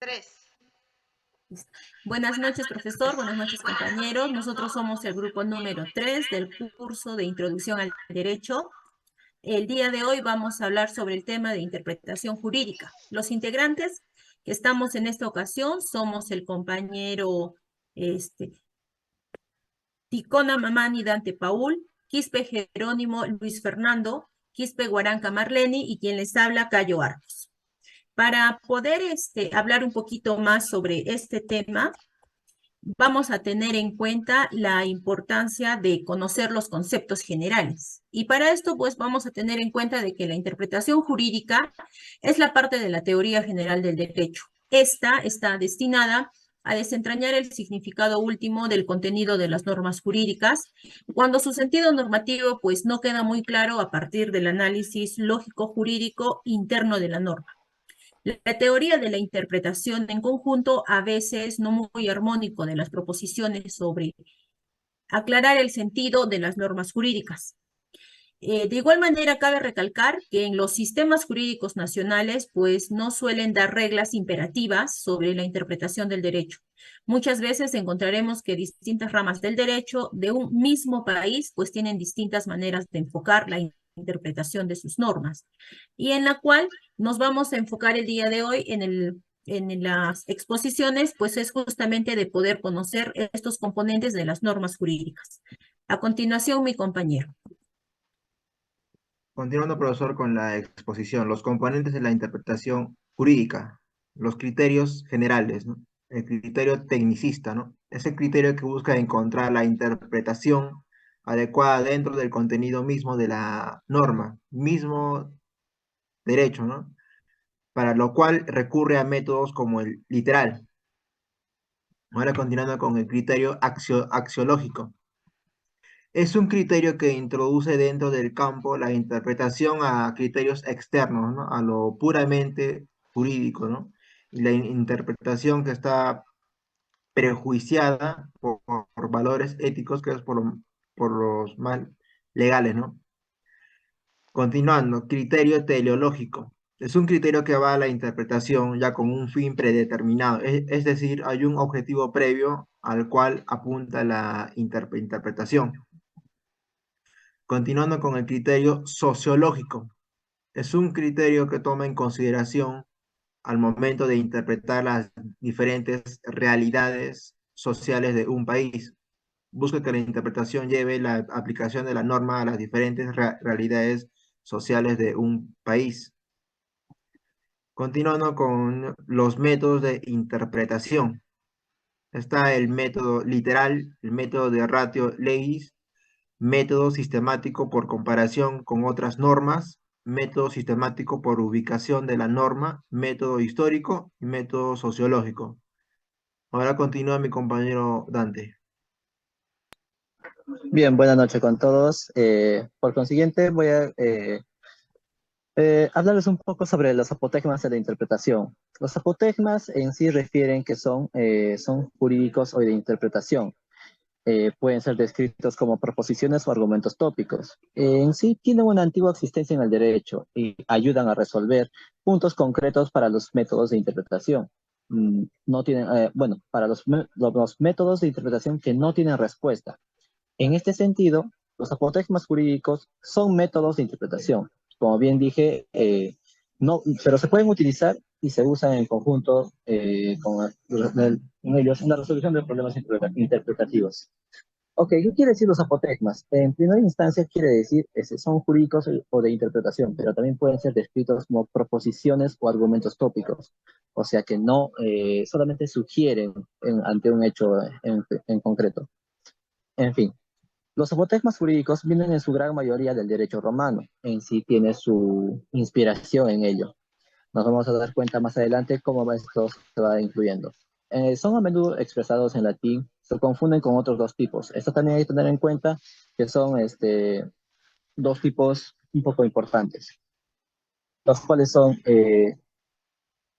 Tres. Buenas noches, profesor. Buenas noches, compañeros. Nosotros somos el grupo número 3 del curso de Introducción al Derecho. El día de hoy vamos a hablar sobre el tema de interpretación jurídica. Los integrantes que estamos en esta ocasión somos el compañero Ticona Mamani Dante Paul, Quispe Jerónimo Luis Fernando, Quispe Guaranca Marleni y quien les habla, Cayo Arcos. Para poder hablar un poquito más sobre este tema, vamos a tener en cuenta la importancia de conocer los conceptos generales. Y para esto, pues vamos a tener en cuenta de que la interpretación jurídica es la parte de la teoría general del derecho. Esta está destinada a desentrañar el significado último del contenido de las normas jurídicas, cuando su sentido normativo pues no queda muy claro a partir del análisis lógico-jurídico interno de la norma. La teoría de la interpretación en conjunto, a veces no muy armónico de las proposiciones sobre aclarar el sentido de las normas jurídicas. De igual manera, cabe recalcar que en los sistemas jurídicos nacionales, pues no suelen dar reglas imperativas sobre la interpretación del derecho. Muchas veces encontraremos que distintas ramas del derecho de un mismo país, pues tienen distintas maneras de enfocar la interpretación de sus normas, y en la cual nos vamos a enfocar el día de hoy en las exposiciones, pues es justamente de poder conocer estos componentes de las normas jurídicas. A continuación, mi compañero. Continuando, profesor, con la exposición, los componentes de la interpretación jurídica, los criterios generales, ¿no? El criterio tecnicista, ¿no? Es el criterio que busca encontrar la interpretación adecuada dentro del contenido mismo de la norma, mismo derecho, ¿no? Para lo cual recurre a métodos como el literal. Ahora continuando con el criterio axiológico. Es un criterio que introduce dentro del campo la interpretación a criterios externos, ¿no? A lo puramente jurídico, ¿no? Y la interpretación que está prejuiciada por valores éticos, que es por los mal legales, ¿no? Continuando, criterio teleológico. Es un criterio que va a la interpretación ya con un fin predeterminado, es decir, hay un objetivo previo al cual apunta la interpretación. Continuando con el criterio sociológico. Es un criterio que toma en consideración al momento de interpretar las diferentes realidades sociales de un país. Busca que la interpretación lleve la aplicación de la norma a las diferentes realidades sociales de un país. Continuando con los métodos de interpretación. Está el método literal, el método de ratio legis, método sistemático por comparación con otras normas, método sistemático por ubicación de la norma, método histórico y método sociológico. Ahora continúa mi compañero Dante. Bien, buenas noches con todos. Por consiguiente, voy a hablarles un poco sobre los apotegmas de la interpretación. Los apotegmas en sí refieren que son jurídicos o de interpretación. Pueden ser descritos como proposiciones o argumentos tópicos. En sí tienen una antigua existencia en el derecho y ayudan a resolver puntos concretos para los métodos de interpretación. No tienen, bueno, para los métodos de interpretación que no tienen respuesta. En este sentido, los apotegmas jurídicos son métodos de interpretación. Como bien dije, no, pero se pueden utilizar y se usan en conjunto con ellos en la resolución de problemas interpretativos. Ok, ¿qué quiere decir los apotegmas? En primera instancia quiere decir son jurídicos o de interpretación, pero también pueden ser descritos como proposiciones o argumentos tópicos. O sea que no solamente sugieren ante un hecho en concreto. En fin, los apotegmas jurídicos vienen en su gran mayoría del derecho romano, en sí tiene su inspiración en ello. Nos vamos a dar cuenta más adelante cómo esto se va incluyendo. Son a menudo expresados en latín, se confunden con otros dos tipos. Esto también hay que tener en cuenta que son dos tipos un poco importantes, los cuales son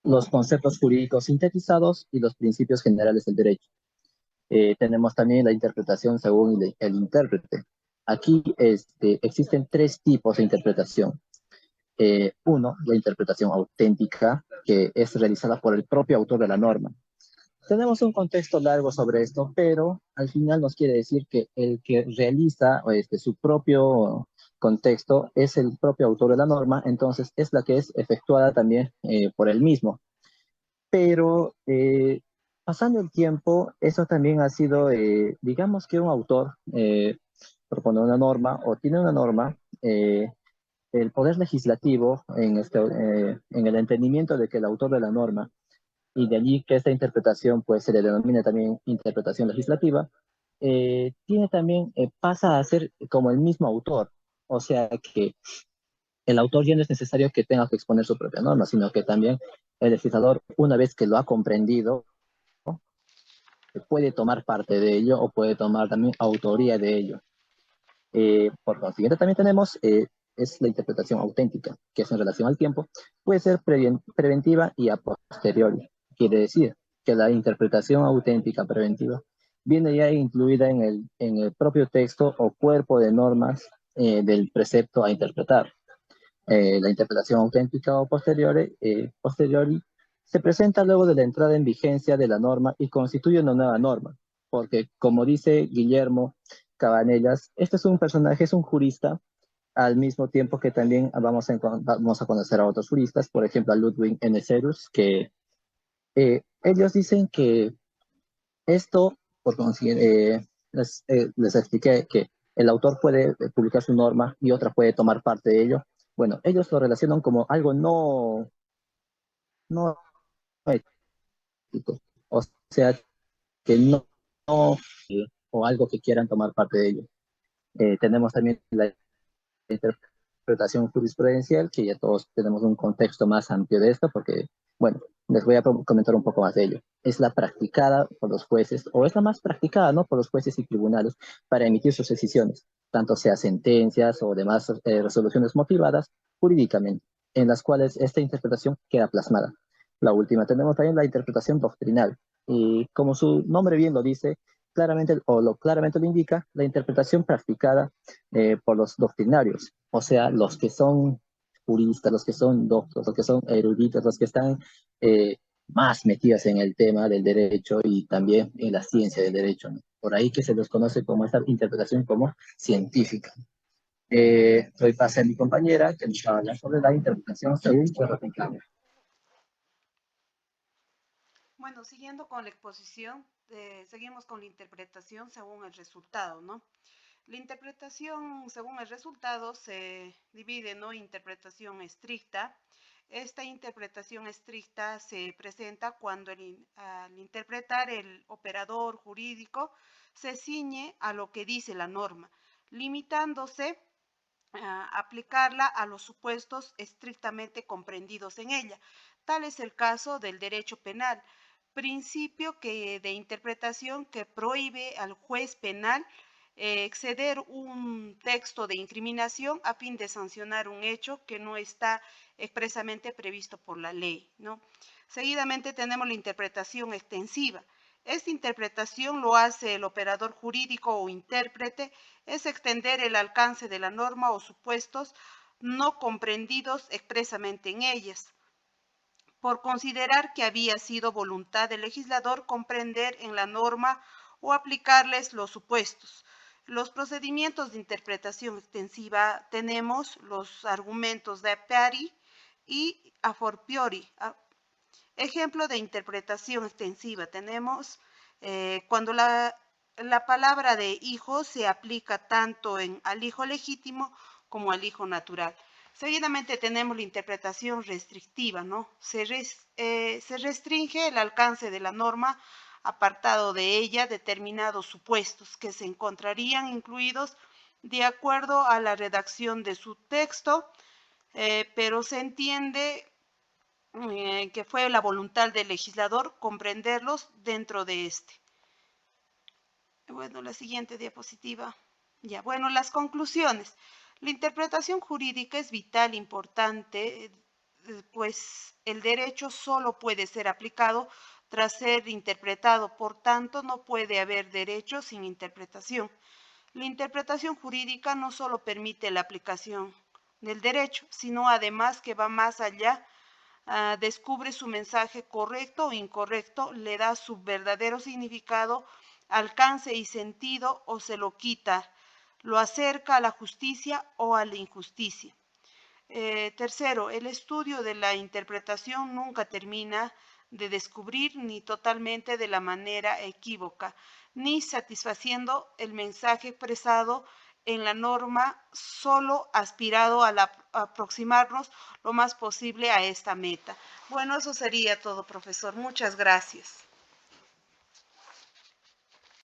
los conceptos jurídicos sintetizados y los principios generales del derecho. Tenemos también la interpretación según el intérprete. Aquí existen tres tipos de interpretación. Uno, la interpretación auténtica, que es realizada por el propio autor de la norma. Tenemos un contexto largo sobre esto, pero al final nos quiere decir que el que realiza su propio contexto es el propio autor de la norma, entonces es la que es efectuada también por él mismo. Pero pasando el tiempo, eso también ha sido, digamos que un autor propone una norma o tiene una norma, el poder legislativo en el entendimiento de que el autor de la norma y de allí que esta interpretación pues se le denomina también interpretación legislativa, tiene también, pasa a ser como el mismo autor, o sea que el autor ya no es necesario que tenga que exponer su propia norma, sino que también el legislador, una vez que lo ha comprendido, puede tomar parte de ello o puede tomar también autoría de ello. Por consiguiente, también tenemos es la interpretación auténtica, que es en relación al tiempo, puede ser preventiva y a posteriori. Quiere decir que la interpretación auténtica preventiva viene ya incluida en el propio texto o cuerpo de normas del precepto a interpretar. La interpretación auténtica o posteriori se presenta luego de la entrada en vigencia de la norma y constituye una nueva norma, porque como dice Guillermo Cabanellas, este es un personaje, es un jurista, al mismo tiempo que también vamos a conocer a otros juristas, por ejemplo a Ludwig N. Serus, que ellos dicen que esto, por consiguiente, les expliqué que el autor puede publicar su norma y otra puede tomar parte de ello. Bueno, ellos lo relacionan como algo no ético, o sea, que o algo que quieran tomar parte de ello. Tenemos también la interpretación jurisprudencial, que ya todos tenemos un contexto más amplio de esto, porque, bueno, les voy a comentar un poco más de ello. Es la practicada por los jueces, o es la más practicada, ¿no?, por los jueces y tribunales para emitir sus decisiones, tanto sea sentencias o demás resoluciones motivadas jurídicamente, en las cuales esta interpretación queda plasmada. La última, tenemos también la interpretación doctrinal, y como su nombre bien lo dice, claramente lo indica, la interpretación practicada por los doctrinarios, o sea, los que son juristas, los que son doctos, los que son eruditos, los que están más metidos en el tema del derecho y también en la ciencia del derecho, ¿no? Por ahí que se los conoce como esta interpretación como científica. Doy pase a mi compañera que nos va a hablar sobre la interpretación según Ferro-Picado. Bueno, siguiendo con la exposición, seguimos con la interpretación según el resultado, ¿no? La interpretación según el resultado se divide, ¿no?, interpretación estricta. Esta interpretación estricta se presenta cuando al interpretar el operador jurídico se ciñe a lo que dice la norma, limitándose a aplicarla a los supuestos estrictamente comprendidos en ella. Tal es el caso del derecho penal, principio de interpretación que prohíbe al juez penal exceder un texto de incriminación a fin de sancionar un hecho que no está expresamente previsto por la ley, ¿no? Seguidamente tenemos la interpretación extensiva. Esta interpretación lo hace el operador jurídico o intérprete, es extender el alcance de la norma o supuestos no comprendidos expresamente en ellas, por considerar que había sido voluntad del legislador comprender en la norma o aplicarles los supuestos. Los procedimientos de interpretación extensiva tenemos los argumentos de a priori y a fortiori. Ejemplo de interpretación extensiva tenemos cuando la palabra de hijo se aplica tanto al hijo legítimo como al hijo natural. Seguidamente tenemos la interpretación restrictiva, ¿no? Se restringe el alcance de la norma apartado de ella determinados supuestos que se encontrarían incluidos de acuerdo a la redacción de su texto, pero se entiende que fue la voluntad del legislador comprenderlos dentro de este. Bueno, la siguiente diapositiva. Ya, bueno, las conclusiones. La interpretación jurídica es vital, importante, pues el derecho solo puede ser aplicado tras ser interpretado, por tanto no puede haber derecho sin interpretación. La interpretación jurídica no solo permite la aplicación del derecho, sino además que va más allá, descubre su mensaje correcto o incorrecto, le da su verdadero significado, alcance y sentido o se lo quita, lo acerca a la justicia o a la injusticia. Tercero, el estudio de la interpretación nunca termina de descubrir ni totalmente de la manera equívoca, ni satisfaciendo el mensaje expresado en la norma, solo aspirado a aproximarnos lo más posible a esta meta. Bueno, eso sería todo, profesor. Muchas gracias.